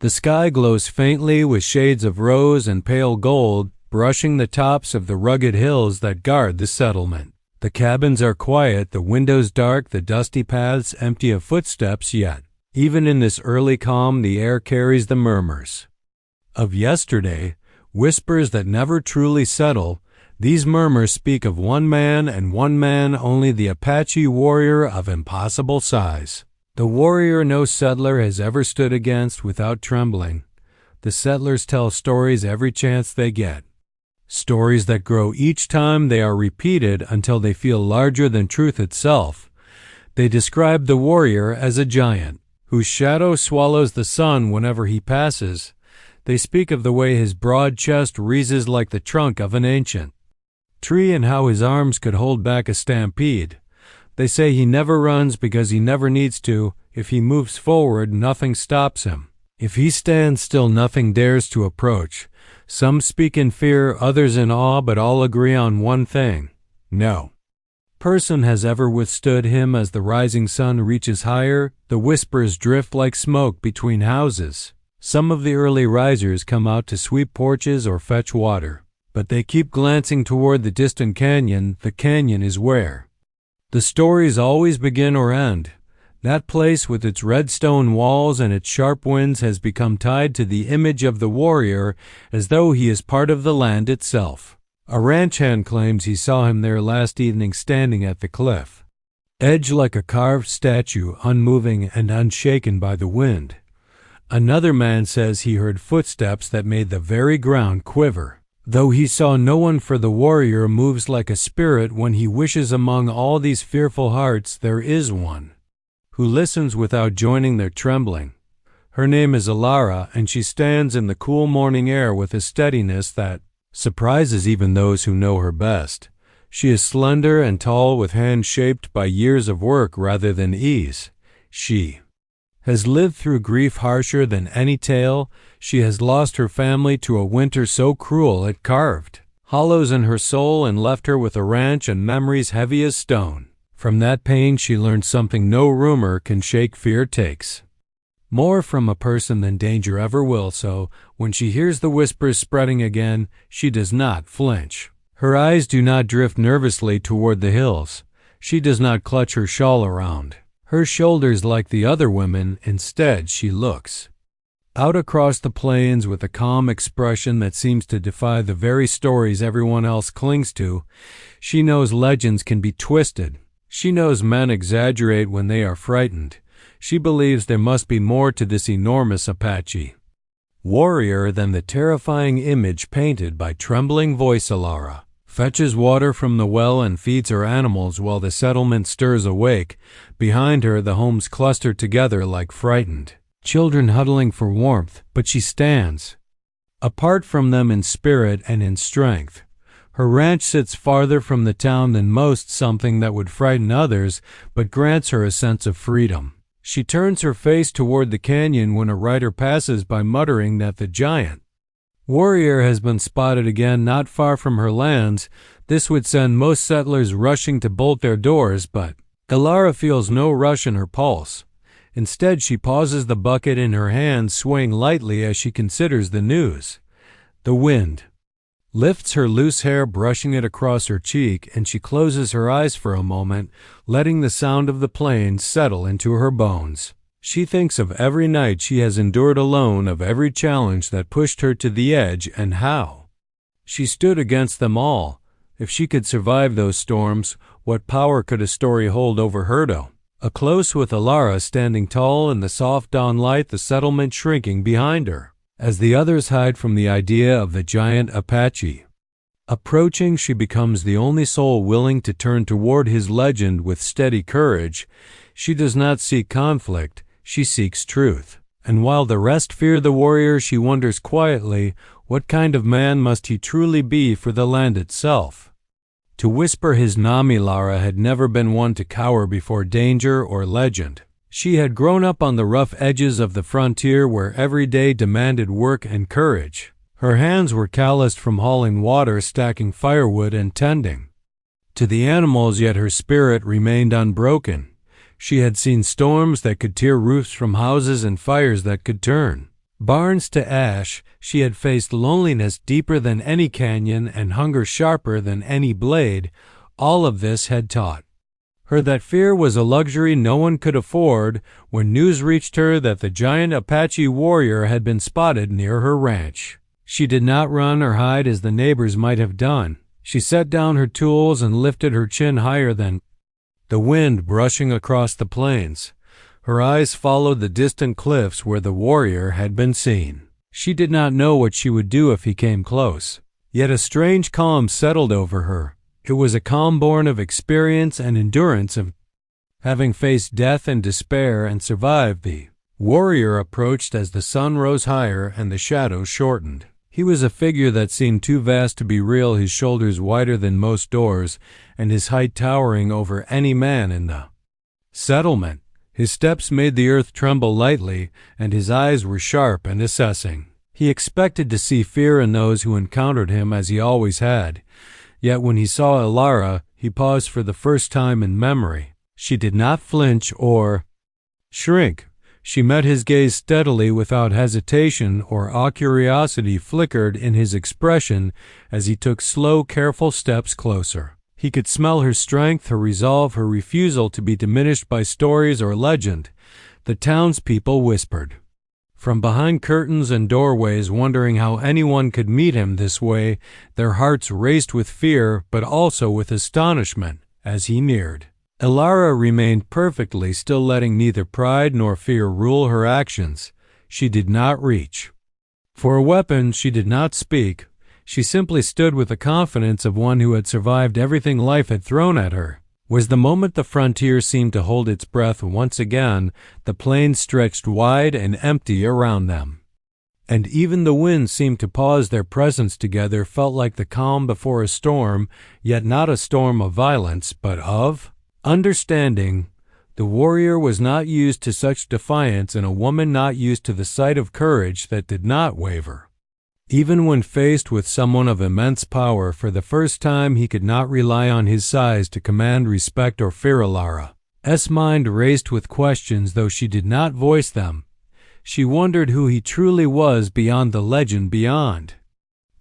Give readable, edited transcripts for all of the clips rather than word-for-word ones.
The sky glows faintly with shades of rose and pale gold, brushing the tops of the rugged hills that guard the settlement. The cabins are quiet, the windows dark, the dusty paths empty of footsteps, yet, even in this early calm, the air carries the murmurs of yesterday, whispers that never truly settle. These murmurs speak of one man and one man only, the Apache warrior of impossible size. The warrior no settler has ever stood against without trembling. The settlers tell stories every chance they get. Stories that grow each time they are repeated until they feel larger than truth itself. They describe the warrior as a giant, whose shadow swallows the sun whenever he passes. They speak of the way his broad chest wreathes like the trunk of an ancient tree and how his arms could hold back a stampede. They say he never runs because he never needs to. If he moves forward, nothing stops him. If he stands still, nothing dares to approach. Some speak in fear, others in awe, but all agree on one thing: no person has ever withstood him. As the rising sun reaches higher, the whispers drift like smoke between houses. Some of the early risers come out to sweep porches or fetch water, but they keep glancing toward the distant canyon. The canyon is where the stories always begin or end. That place with its red stone walls and its sharp winds has become tied to the image of the warrior as though he is part of the land itself. A ranch hand claims he saw him there last evening standing at the cliff edge like a carved statue, unmoving and unshaken by the wind. Another man says he heard footsteps that made the very ground quiver. Though he saw no one, for the warrior moves like a spirit when he wishes. Among all these fearful hearts there is one who listens without joining their trembling. Her name is Alara, and she stands in the cool morning air with a steadiness that surprises even those who know her best. She is slender and tall, with hands shaped by years of work rather than ease. She has lived through grief harsher than any tale. She has lost her family to a winter so cruel it carved hollows in her soul and left her with a ranch and memories heavy as stone. From that pain she learned something no rumor can shake. Fear takes more from a person than danger ever will, so when she hears the whispers spreading again, she does not flinch. Her eyes do not drift nervously toward the hills. She does not clutch her shawl around her shoulders like the other women. Instead, she looks out across the plains with a calm expression that seems to defy the very stories everyone else clings to. She knows legends can be twisted. She knows men exaggerate when they are frightened. She believes there must be more to this enormous Apache warrior than the terrifying image painted by trembling voice. Alara fetches water from the well and feeds her animals while the settlement stirs awake. Behind her, the homes cluster together like frightened children huddling for warmth, but she stands apart from them in spirit and in strength. Her ranch sits farther from the town than most, something that would frighten others but grants her a sense of freedom. She turns her face toward the canyon when a rider passes by, muttering that the giant warrior has been spotted again not far from her lands. This would send most settlers rushing to bolt their doors, but Alara feels no rush in her pulse. Instead, she pauses, the bucket in her hand swaying lightly as she considers the news. The wind lifts her loose hair, brushing it across her cheek, and she closes her eyes for a moment, letting the sound of the plains settle into her bones. She thinks of every night she has endured alone, of every challenge that pushed her to the edge, and how she stood against them all. If she could survive those storms, what power could a story hold over her? A close with Alara standing tall in the soft dawn light, the settlement shrinking behind her as the others hide from the idea of the giant Apache approaching. She becomes the only soul willing to turn toward his legend with steady courage. She does not seek conflict, she seeks truth. And while the rest fear the warrior, she wonders quietly, what kind of man must he truly be for the land itself? To whisper his name, Alara had never been one to cower before danger or legend. She had grown up on the rough edges of the frontier where every day demanded work and courage. Her hands were calloused from hauling water, stacking firewood, and tending to the animals, yet her spirit remained unbroken. She had seen storms that could tear roofs from houses and fires that could turn Barnes to ash, she had faced loneliness deeper than any canyon and hunger sharper than any blade. All of this had taught her that fear was a luxury no one could afford. When news reached her that the giant Apache warrior had been spotted near her ranch, she did not run or hide as the neighbors might have done. She set down her tools and lifted her chin higher than the wind brushing across the plains. Her eyes followed the distant cliffs where the warrior had been seen. She did not know what she would do if he came close, yet a strange calm settled over her. It was a calm born of experience and endurance, of having faced death and despair and survived. The warrior approached as the sun rose higher and the shadows shortened. He was a figure that seemed too vast to be real, his shoulders wider than most doors, and his height towering over any man in the settlement. His steps made the earth tremble lightly, and his eyes were sharp and assessing. He expected to see fear in those who encountered him, as he always had. Yet when he saw Ilara, he paused for the first time in memory. She did not flinch or shrink. She met his gaze steadily without hesitation, or curiosity flickered in his expression as he took slow, careful steps closer. He could smell her strength, her resolve, her refusal to be diminished by stories or legend. The townspeople whispered from behind curtains and doorways, wondering how anyone could meet him this way. Their hearts raced with fear, but also with astonishment as he neared. Ilara remained perfectly still, letting neither pride nor fear rule her actions. She did not reach for a weapon. She did not speak. She simply stood with the confidence of one who had survived everything life had thrown at her. Was the moment the frontier seemed to hold its breath once again. The plains stretched wide and empty around them, and even the winds seemed to pause. Their presence together felt like the calm before a storm, yet not a storm of violence, but of understanding. The warrior was not used to such defiance, and a woman not used to the sight of courage that did not waver. Even when faced with someone of immense power, for the first time he could not rely on his size to command respect or fear. Ilara's mind raced with questions, though she did not voice them. She wondered who he truly was beyond the legend, beyond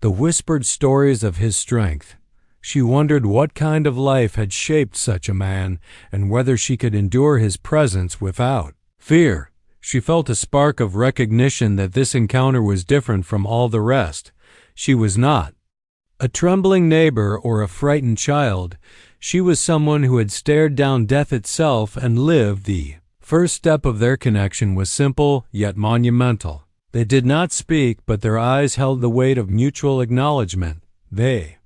the whispered stories of his strength. She wondered what kind of life had shaped such a man, and whether she could endure his presence without fear. She felt a spark of recognition that this encounter was different from all the rest. She was not a trembling neighbor or a frightened child. She was someone who had stared down death itself and lived. The first step of their connection was simple yet monumental. They did not speak, but their eyes held the weight of mutual acknowledgement. They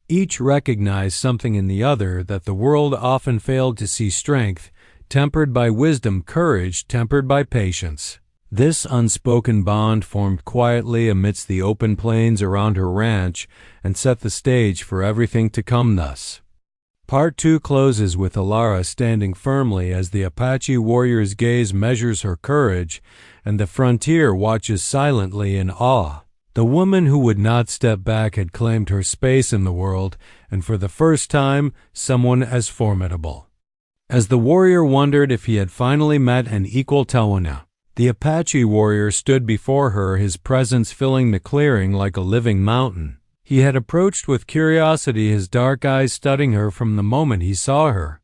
each recognized something in the other that the world often failed to see: strength tempered by wisdom, courage tempered by patience. This unspoken bond formed quietly amidst the open plains around her ranch and set the stage for everything to come. Thus, Part 2 closes with Ilara standing firmly as the Apache warrior's gaze measures her courage, and the frontier watches silently in awe. The woman who would not step back had claimed her space in the world, and for the first time, someone as formidable. As the warrior wondered if he had finally met an equal Tawana, the Apache warrior stood before her, his presence filling the clearing like a living mountain. He had approached with curiosity, his dark eyes studying her from the moment he saw her.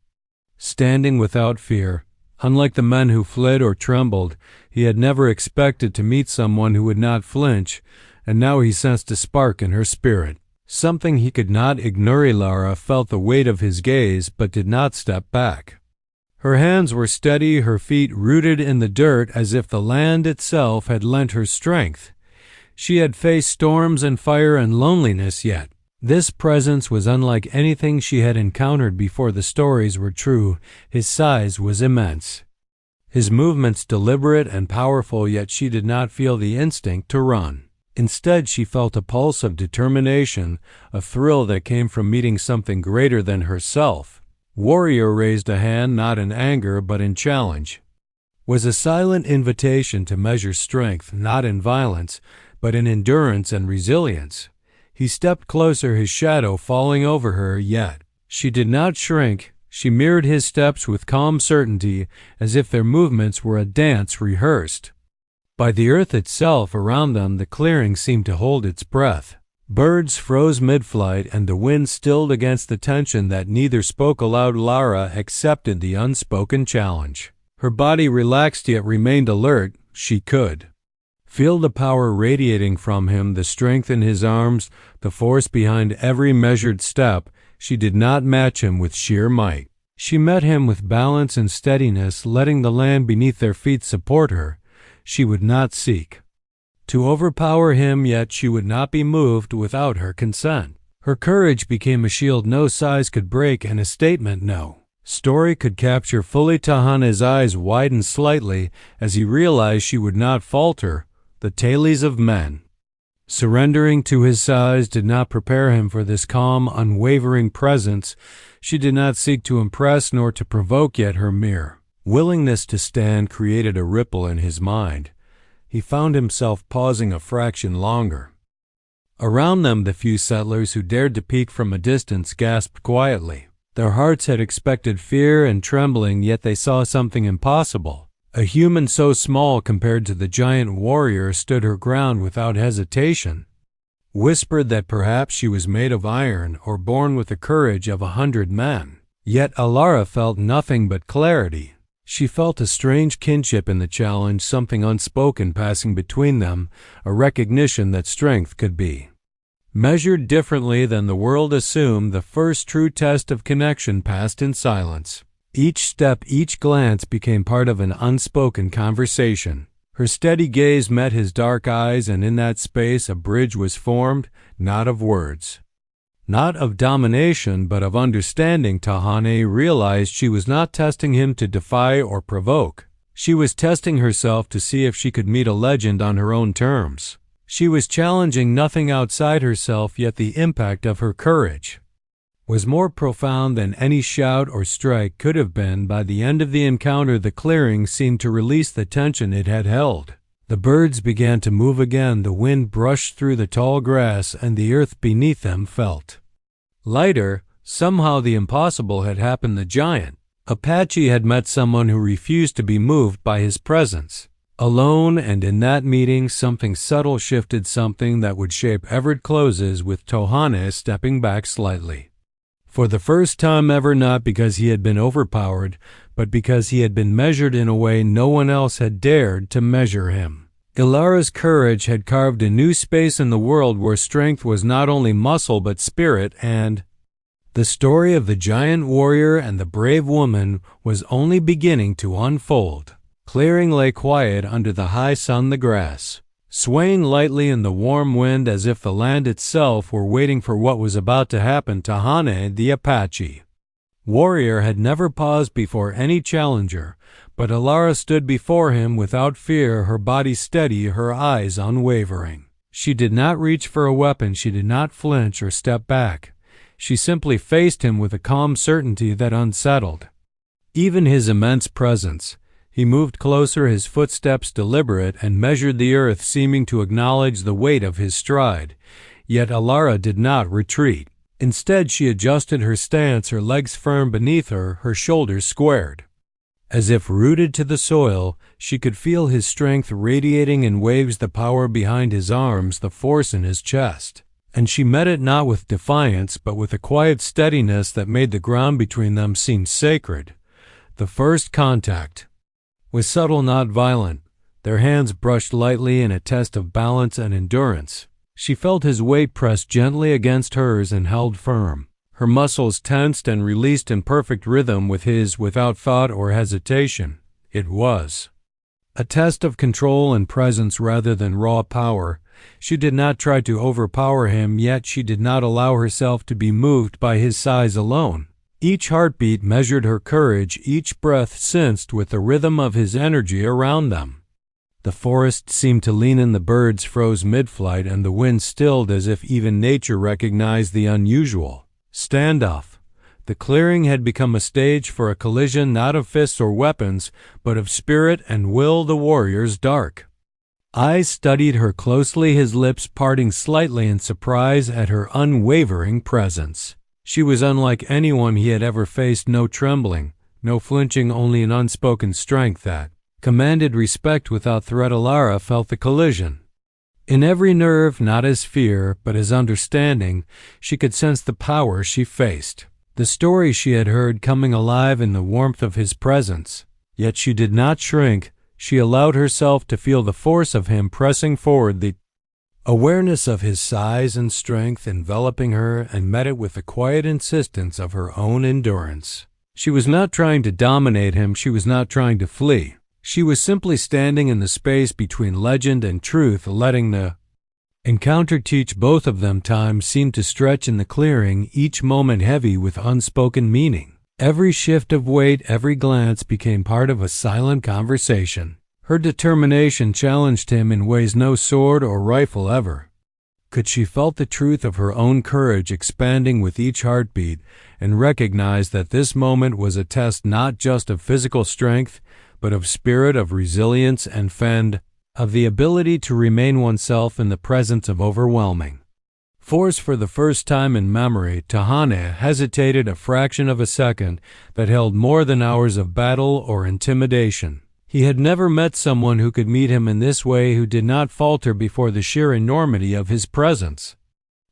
Standing without fear, unlike the men who fled or trembled, he had never expected to meet someone who would not flinch, and now he sensed a spark in her spirit. Something he could not ignore. Ilara felt the weight of his gaze, but did not step back. Her hands were steady, her feet rooted in the dirt, as if the land itself had lent her strength. She had faced storms and fire and loneliness, yet this presence was unlike anything she had encountered before. The stories were true. His size was immense, his movements deliberate and powerful, yet she did not feel the instinct to run. Instead, she felt a pulse of determination, a thrill that came from meeting something greater than herself. Warrior raised a hand, not in anger but in challenge. Was a silent invitation to measure strength, not in violence, but in endurance and resilience. He stepped closer, his shadow falling over her, yet she did not shrink. She mirrored his steps with calm certainty, as if their movements were a dance rehearsed. By the earth itself around them, the clearing seemed to hold its breath. Birds froze mid-flight, and the wind stilled against the tension that neither spoke aloud. Lara accepted the unspoken challenge. Her body relaxed yet remained alert. She could feel the power radiating from him, the strength in his arms, the force behind every measured step. She did not match him with sheer might. She met him with balance and steadiness, letting the land beneath their feet support her. She would not seek to overpower him, yet she would not be moved without her consent. Her courage became a shield no size could break and a statement no story could capture fully. Tahane's eyes widened slightly as he realized she would not falter. The tales of men surrendering to his size did not prepare him for this calm, unwavering presence. She did not seek to impress nor to provoke, yet her mere willingness to stand created a ripple in his mind. He found himself pausing a fraction longer. Around them, the few settlers who dared to peek from a distance gasped quietly. Their hearts had expected fear and trembling, yet they saw something impossible. A human so small compared to the giant warrior stood her ground without hesitation, whispered that perhaps she was made of iron or born with the courage of 100 men. Yet Alara felt nothing but clarity. She felt a strange kinship in the challenge, something unspoken passing between them, a recognition that strength could be measured differently than the world assumed. The first true test of connection passed in silence. Each step, each glance became part of an unspoken conversation. Her steady gaze met his dark eyes, and in that space a bridge was formed, not of words, not of domination, but of understanding. Tahane realized she was not testing him to defy or provoke. She was testing herself to see if she could meet a legend on her own terms. She was challenging nothing outside herself, yet the impact of her courage was more profound than any shout or strike could have been. By the end of the encounter, the clearing seemed to release the tension it had held. The birds began to move again, the wind brushed through the tall grass, and the earth beneath them felt lighter. Somehow the impossible had happened. The giant Apache had met someone who refused to be moved by his presence. Alone, and in that meeting something subtle shifted, something that would shape Everett closes with Tahane stepping back slightly. For the first time ever, not because he had been overpowered, but because he had been measured in a way no one else had dared to measure him. Ilara's courage had carved a new space in the world where strength was not only muscle but spirit, and the story of the giant warrior and the brave woman was only beginning to unfold. Clearing lay quiet under the high sun, the grass swaying lightly in the warm wind as if the land itself were waiting for what was about to happen. Tahane, the Apache warrior, had never paused before any challenger, but Alara stood before him without fear, her body steady, her eyes unwavering. She did not reach for a weapon, she did not flinch or step back. She simply faced him with a calm certainty that unsettled even his immense presence. He moved closer, his footsteps deliberate, and measured the earth, seeming to acknowledge the weight of his stride. Yet Alara did not retreat. Instead, she adjusted her stance, her legs firm beneath her, her shoulders squared. As if rooted to the soil, she could feel his strength radiating in waves, the power behind his arms, the force in his chest. And she met it not with defiance, but with a quiet steadiness that made the ground between them seem sacred. The first contact was subtle, not violent. Their hands brushed lightly in a test of balance and endurance. She felt his weight pressed gently against hers and held firm. Her muscles tensed and released in perfect rhythm with his, without thought or hesitation. It was a test of control and presence rather than raw power. She did not try to overpower him, yet she did not allow herself to be moved by his size alone. Each heartbeat measured her courage, each breath sensed with the rhythm of his energy around them. The forest seemed to lean in, the birds froze mid-flight, and the wind stilled as if even nature recognized the unusual standoff. The clearing had become a stage for a collision not of fists or weapons, but of spirit and will. The warrior's dark eyes studied her closely, his lips parting slightly in surprise at her unwavering presence. She was unlike anyone he had ever faced, no trembling, no flinching, only an unspoken strength that commanded respect without threat. Alara felt the collision. In every nerve, not as fear, but as understanding, she could sense the power she faced. The story she had heard coming alive in the warmth of his presence. Yet she did not shrink. She allowed herself to feel the force of him pressing forward, the awareness of his size and strength enveloping her, and met it with the quiet insistence of her own endurance. She was not trying to dominate him. She was not trying to flee. She was simply standing in the space between legend and truth, letting the encounter teach both of them. Time seemed to stretch in the clearing, each moment heavy with unspoken meaning. Every shift of weight, every glance became part of a silent conversation. Her determination challenged him in ways no sword or rifle ever could. She felt the truth of her own courage expanding with each heartbeat and recognized that this moment was a test not just of physical strength, but of spirit, of resilience and of the ability to remain oneself in the presence of overwhelming force. For the first time in memory, Tahane hesitated a fraction of a second that held more than hours of battle or intimidation. He had never met someone who could meet him in this way, who did not falter before the sheer enormity of his presence.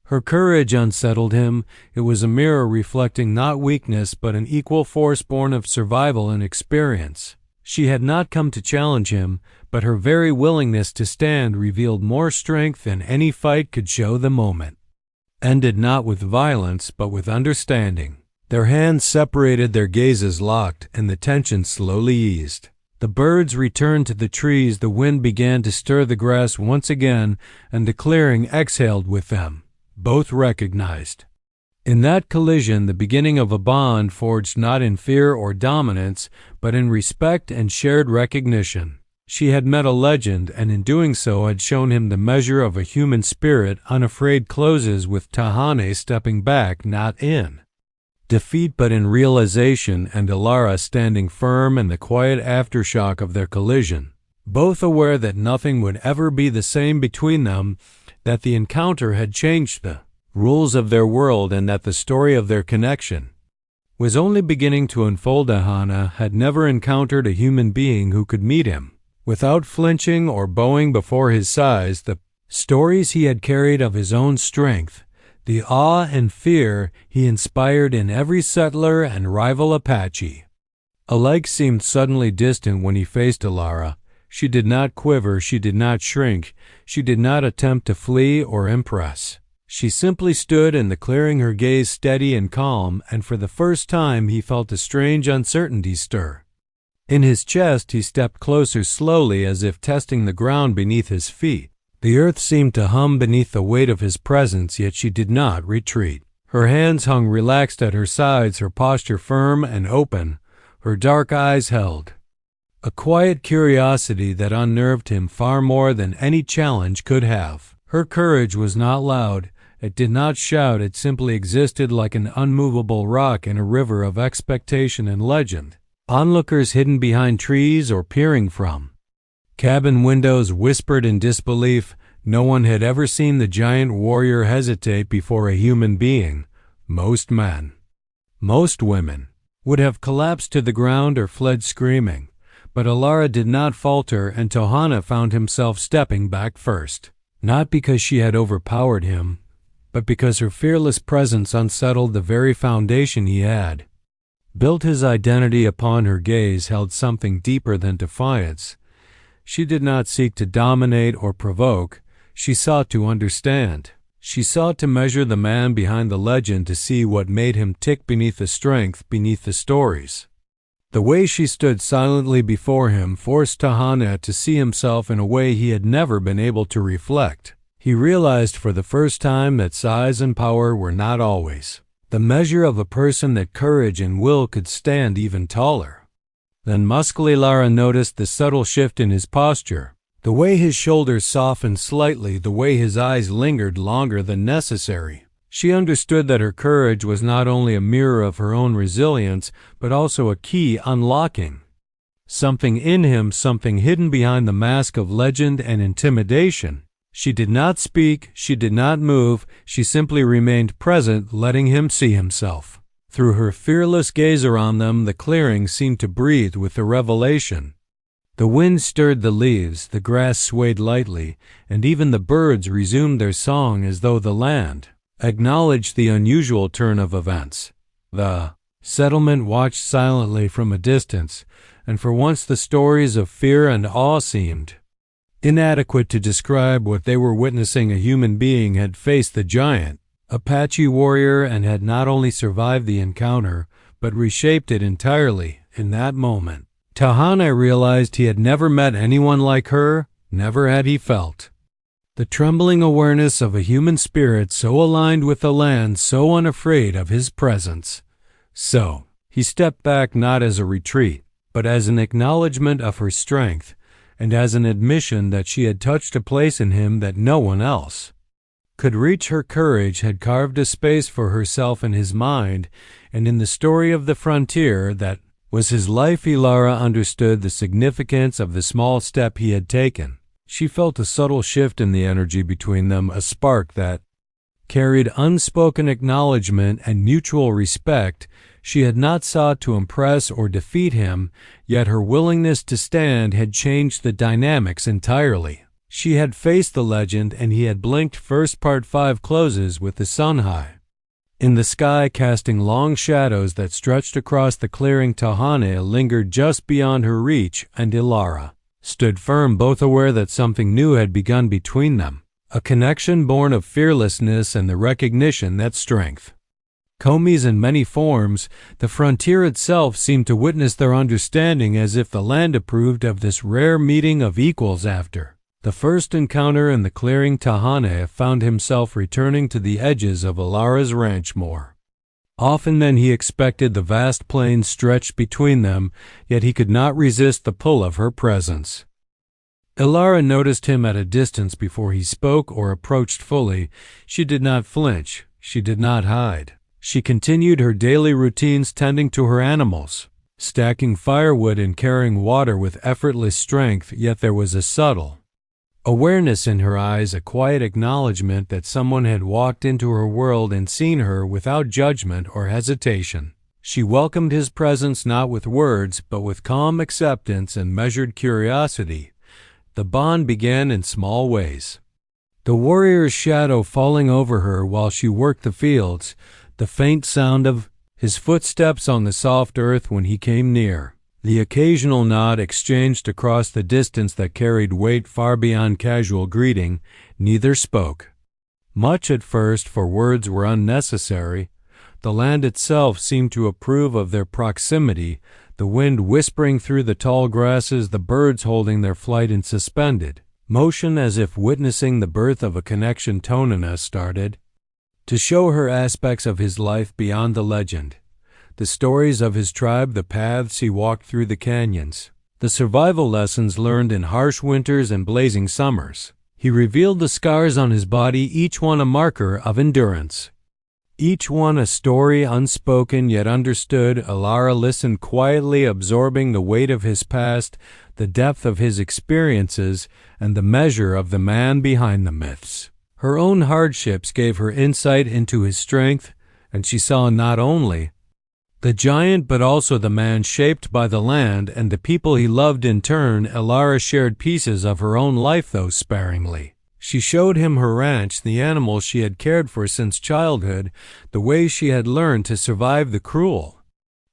Her courage unsettled him. It was a mirror reflecting not weakness but an equal force born of survival and experience. She had not come to challenge him, but her very willingness to stand revealed more strength than any fight could show. The moment ended not with violence, but with understanding. Their hands separated, their gazes locked, and the tension slowly eased. The birds returned to the trees, the wind began to stir the grass once again, and the clearing exhaled with them. Both recognized in that collision the beginning of a bond forged not in fear or dominance, but in respect and shared recognition. She had met a legend, and in doing so had shown him the measure of a human spirit. Unafraid closes with Tahane stepping back, not in defeat but in realization, and Alara standing firm in the quiet aftershock of their collision, both aware that nothing would ever be the same between them, that the encounter had changed the rules of their world, and that the story of their connection was only beginning to unfold. Tahane had never encountered a human being who could meet him without flinching or bowing before his size. The stories he had carried of his own strength, the awe and fear he inspired in every settler and rival Apache alike, seemed suddenly distant when he faced Alara. She did not quiver, she did not shrink, she did not attempt to flee or impress. She simply stood in the clearing, her gaze steady and calm, and for the first time he felt a strange uncertainty stir in his chest. He stepped closer slowly, as if testing the ground beneath his feet. The earth seemed to hum beneath the weight of his presence, yet she did not retreat. Her hands hung relaxed at her sides, her posture firm and open, her dark eyes held a quiet curiosity that unnerved him far more than any challenge could have. Her courage was not loud, it did not shout, it simply existed like an unmovable rock in a river of expectation and legend. Onlookers hidden behind trees or peering from cabin windows whispered in disbelief. No one had ever seen the giant warrior hesitate before a human being. Most men, most women, would have collapsed to the ground or fled screaming. But Alara did not falter, and Tahane found himself stepping back first. Not because she had overpowered him, but because her fearless presence unsettled the very foundation he had built his identity upon. Her gaze held something deeper than defiance. She did not seek to dominate or provoke. She sought to understand. She sought to measure the man behind the legend, to see what made him tick beneath the strength, beneath the stories. The way she stood silently before him forced Tahane to see himself in a way he had never been able to reflect. He realized for the first time that size and power were not always the measure of a person, that courage and will could stand even taller than muscly. Lara noticed the subtle shift in his posture, the way his shoulders softened slightly, the way his eyes lingered longer than necessary. She understood that her courage was not only a mirror of her own resilience, but also a key unlocking something in him, something hidden behind the mask of legend and intimidation. She did not speak, she did not move, she simply remained present, letting him see himself. Through her fearless gaze around them, the clearing seemed to breathe with the revelation The wind stirred the leaves, the grass swayed lightly, and even the birds resumed their song as though the land acknowledged the unusual turn of events. The settlement watched silently from a distance, and for once the stories of fear and awe seemed inadequate to describe what they were witnessing. A human being had faced the giant Apache warrior and had not only survived the encounter, but reshaped it entirely in that moment. Tahane realized he had never met anyone like her, never had he felt the trembling awareness of a human spirit so aligned with the land, so unafraid of his presence. So, he stepped back not as a retreat, but as an acknowledgement of her strength, and as an admission that she had touched a place in him that no one else could reach. Her courage had carved a space for herself in his mind, and in the story of the frontier that was his life, Ilara understood the significance of the small step he had taken. She felt a subtle shift in the energy between them, a spark that carried unspoken acknowledgement and mutual respect. She had not sought to impress or defeat him, yet her willingness to stand had changed the dynamics entirely. She had faced the legend, and he had blinked. First Part 5 closes with the sun high in the sky, casting long shadows that stretched across the clearing. Tahane lingered just beyond her reach, and Ilara stood firm, both aware that something new had begun between them, a connection born of fearlessness and the recognition that strength comes in many forms. The frontier itself seemed to witness their understanding, as if the land approved of this rare meeting of equals. After the first encounter in the clearing, Tahane found himself returning to the edges of Ilara's ranch more often than he expected. The vast plains stretched between them, yet he could not resist the pull of her presence. Ilara noticed him at a distance before he spoke or approached fully. She did not flinch. She did not hide. She continued her daily routines, tending to her animals, stacking firewood and carrying water with effortless strength, yet there was a subtle awareness in her eyes, a quiet acknowledgement that someone had walked into her world and seen her without judgment or hesitation. She welcomed his presence not with words, but with calm acceptance and measured curiosity. The bond began in small ways. The warrior's shadow falling over her while she worked the fields, the faint sound of his footsteps on the soft earth when he came near, the occasional nod exchanged across the distance that carried weight far beyond casual greeting. Neither spoke much at first, for words were unnecessary. The land itself seemed to approve of their proximity, the wind whispering through the tall grasses, the birds holding their flight in suspended motion as if witnessing the birth of a connection. Tonina started to show her aspects of his life beyond the legend, the stories of his tribe, the paths he walked through, the canyons, the survival lessons learned in harsh winters and blazing summers. He revealed the scars on his body, each one a marker of endurance, each one a story unspoken yet understood. Ilara listened quietly, absorbing the weight of his past, the depth of his experiences, and the measure of the man behind the myths. Her own hardships gave her insight into his strength, and she saw not only the giant but also the man shaped by the land and the people he loved in turn. Ilara shared pieces of her own life, though sparingly. She showed him her ranch, the animals she had cared for since childhood, the way she had learned to survive the cruel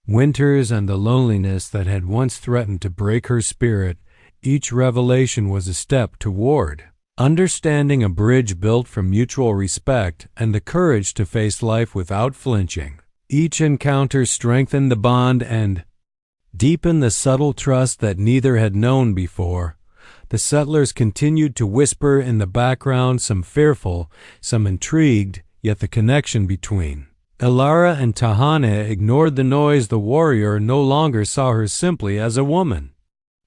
winters and the loneliness that had once threatened to break her spirit. Each revelation was a step toward understanding, a bridge built from mutual respect and the courage to face life without flinching. Each encounter strengthened the bond and deepened the subtle trust that neither had known before. The settlers continued to whisper in the background, some fearful, some intrigued, yet the connection between Ilara and Tahane ignored the noise. The warrior no longer saw her simply as a woman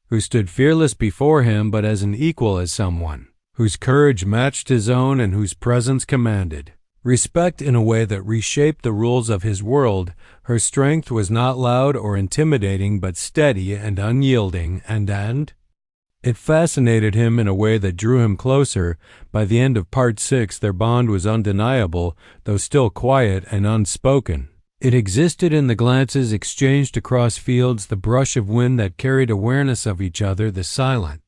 who stood fearless before him, but as an equal, as someone whose courage matched his own and whose presence commanded respect in a way that reshaped the rules of his world. Her strength was not loud or intimidating, but steady and unyielding, and it fascinated him in a way that drew him closer. By the end of Part 6, their bond was undeniable, though still quiet and unspoken. It existed in the glances exchanged across fields, the brush of wind that carried awareness of each other, the silent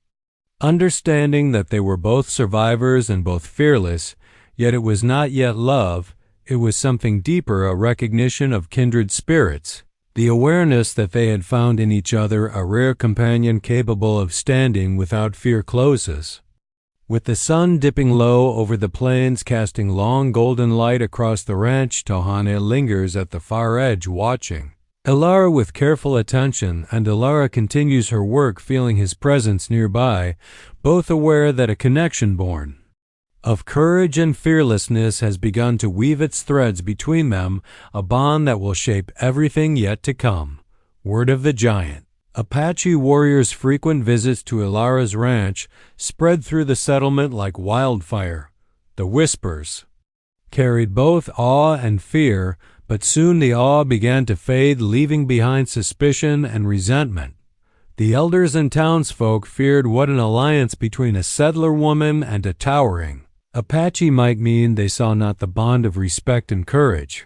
understanding that they were both survivors and both fearless, yet it was not yet love, it was something deeper, a recognition of kindred spirits, the awareness that they had found in each other a rare companion capable of standing without fear closes. With the sun dipping low over the plains, casting long golden light across the ranch, Tahane lingers at the far edge watching Elara with careful attention, and Elara continues her work, feeling his presence nearby, both aware that a connection born of courage and fearlessness has begun to weave its threads between them, a bond that will shape everything yet to come. Word of the giant. Apache warriors' frequent visits to Elara's ranch spread through the settlement like wildfire. The whispers carried both awe and fear, but soon the awe began to fade, leaving behind suspicion and resentment. The elders and townsfolk feared what an alliance between a settler woman and a towering Apache might mean. They saw not the bond of respect and courage,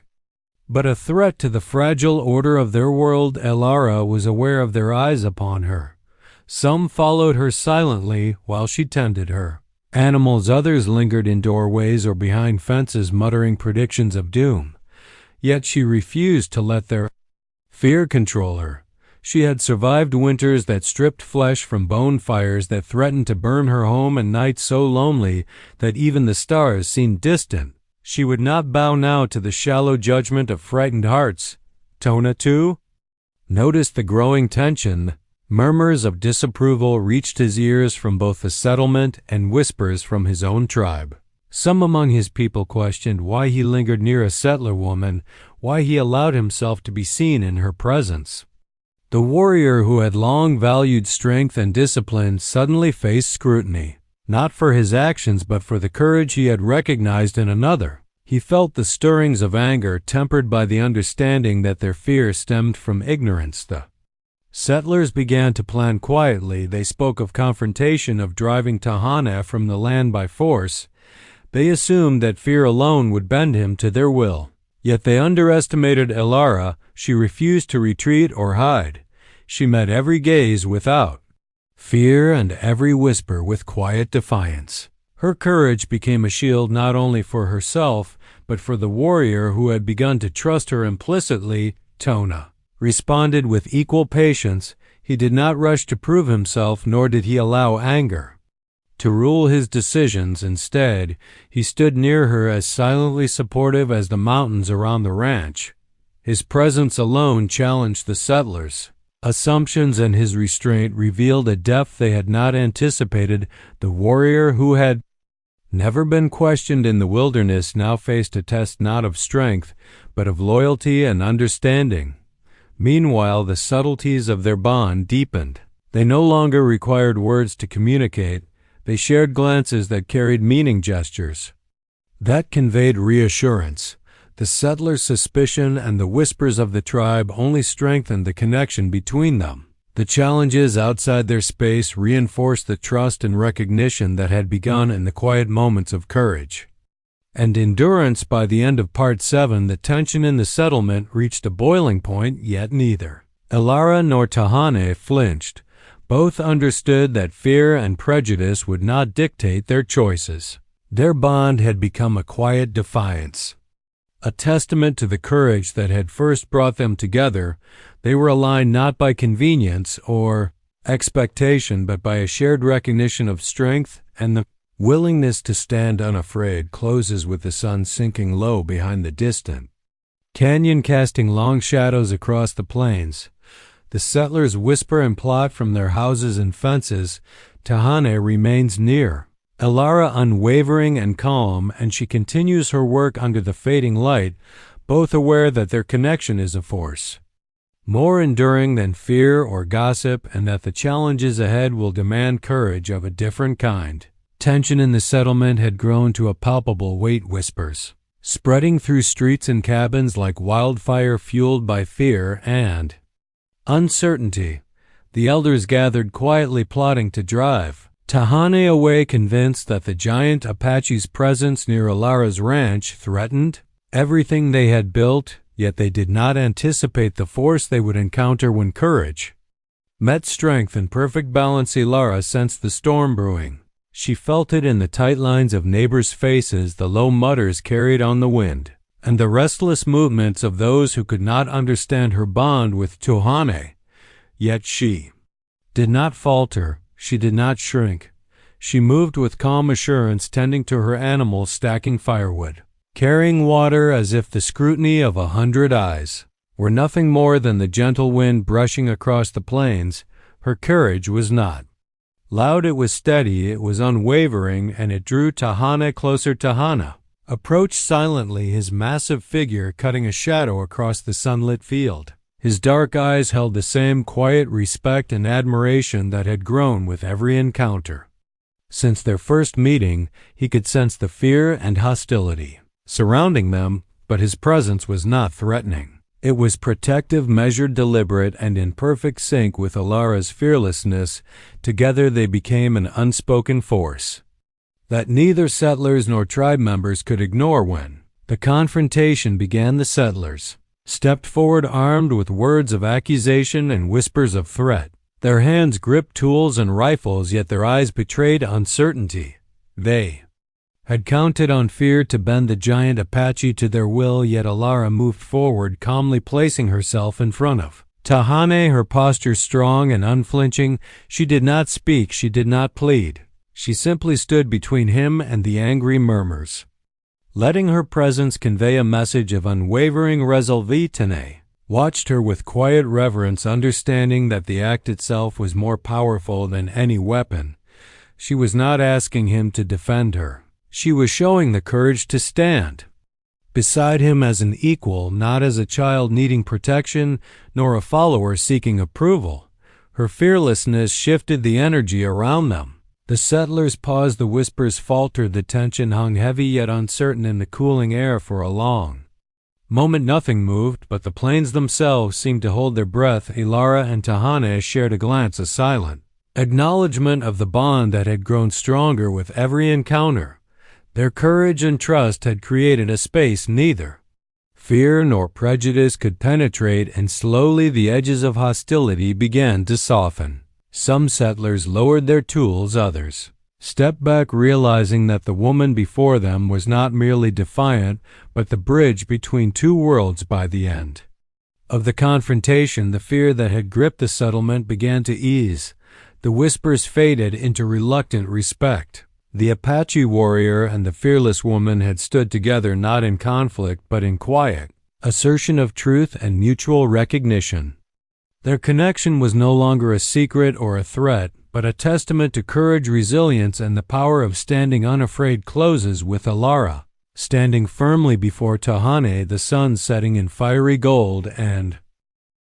but a threat to the fragile order of their world. Elara was aware of their eyes upon her. Some followed her silently while she tended her animals, others lingered in doorways or behind fences, muttering predictions of doom. Yet she refused to let their fear control her. She had survived winters that stripped flesh from bone, fires that threatened to burn her home, and nights so lonely that even the stars seemed distant. She would not bow now to the shallow judgment of frightened hearts. Tona, too, noticed the growing tension. Murmurs of disapproval reached his ears from both the settlement and whispers from his own tribe. Some among his people questioned why he lingered near a settler woman, why he allowed himself to be seen in her presence. The warrior who had long valued strength and discipline suddenly faced scrutiny, not for his actions but for the courage he had recognized in another. He felt the stirrings of anger, tempered by the understanding that their fear stemmed from ignorance. The settlers began to plan quietly. They spoke of confrontation, of driving Tahane from the land by force. They assumed that fear alone would bend him to their will. Yet they underestimated Elara. She refused to retreat or hide. She met every gaze without fear and every whisper with quiet defiance. Her courage became a shield not only for herself, but for the warrior who had begun to trust her implicitly. Tona responded with equal patience. He did not rush to prove himself, nor did he allow anger to rule his decisions. Instead, he stood near her, as silently supportive as the mountains around the ranch. His presence alone challenged the settlers' assumptions, and his restraint revealed a depth they had not anticipated. The warrior who had never been questioned in the wilderness now faced a test not of strength, but of loyalty and understanding. Meanwhile, the subtleties of their bond deepened. They no longer required words to communicate. They shared glances that carried meaning, gestures that conveyed reassurance. The settlers' suspicion and the whispers of the tribe only strengthened the connection between them. The challenges outside their space reinforced the trust and recognition that had begun in the quiet moments of courage and endurance. By the end of Part 7, the tension in the settlement reached a boiling point, yet neither Elara nor Tahane flinched. Both understood that fear and prejudice would not dictate their choices. Their bond had become a quiet defiance, a testament to the courage that had first brought them together. They were aligned not by convenience or expectation, but by a shared recognition of strength and the willingness to stand unafraid. Closes with the sun sinking low behind the distant canyon, casting long shadows across the plains. The settlers whisper and plot from their houses and fences. Tahane remains near Elara, unwavering and calm, and she continues her work under the fading light, both aware that their connection is a force more enduring than fear or gossip, and that the challenges ahead will demand courage of a different kind. Tension in the settlement had grown to a palpable weight, whispers spreading through streets and cabins like wildfire, fueled by fear and uncertainty. The elders gathered quietly, plotting to drive Tahane away, convinced that the giant Apache's presence near Elara's ranch threatened everything they had built. yet they did not anticipate the force they would encounter when courage met strength in perfect balance. Ilara sensed the storm brewing. She felt it in the tight lines of neighbors' faces, the low mutters carried on the wind, and the restless movements of those who could not understand her bond with Tohane. Yet she did not falter, she did not shrink. She moved with calm assurance, tending to her animals, stacking firewood, carrying water as if the scrutiny of 100 eyes were nothing more than the gentle wind brushing across the plains. Her courage was not loud, it was steady, it was unwavering, and it drew Tohane closer. Tohane approached silently, his massive figure cutting a shadow across the sunlit field. His dark eyes held the same quiet respect and admiration that had grown with every encounter. Since their first meeting, he could sense the fear and hostility surrounding them, but his presence was not threatening. It was protective, measured, deliberate, and in perfect sync with Ilara's fearlessness. Together they became an unspoken force that neither settlers nor tribe members could ignore. When the confrontation began, the settlers stepped forward, armed with words of accusation and whispers of threat. Their hands gripped tools and rifles, yet their eyes betrayed uncertainty. They had counted on fear to bend the giant Apache to their will, yet Ilara moved forward, calmly placing herself in front of Tohane, her posture strong and unflinching. She did not speak, she did not plead. She simply stood between him and the angry murmurs, letting her presence convey a message of unwavering resolve. Tane watched her with quiet reverence, understanding that the act itself was more powerful than any weapon. She was not asking him to defend her. She was showing the courage to stand beside him as an equal, not as a child needing protection, nor a follower seeking approval. Her fearlessness shifted the energy around them. The settlers paused, the whispers faltered, the tension hung heavy yet uncertain in the cooling air. For a long moment nothing moved, but the plains themselves seemed to hold their breath. Ilara and Tohane shared a glance, a silent acknowledgement of the bond that had grown stronger with every encounter. Their courage and trust had created a space neither fear nor prejudice could penetrate, and slowly the edges of hostility began to soften. Some settlers lowered their tools, others stepped back, realizing that the woman before them was not merely defiant, but the bridge between two worlds. By the end of the confrontation, the fear that had gripped the settlement began to ease. The whispers faded into reluctant respect. The Apache warrior and the fearless woman had stood together, not in conflict but in quiet assertion of truth and mutual recognition. Their connection was no longer a secret or a threat, but a testament to courage, resilience, and the power of standing unafraid. Closes with Ilara standing firmly before Tohane, the sun setting in fiery gold, and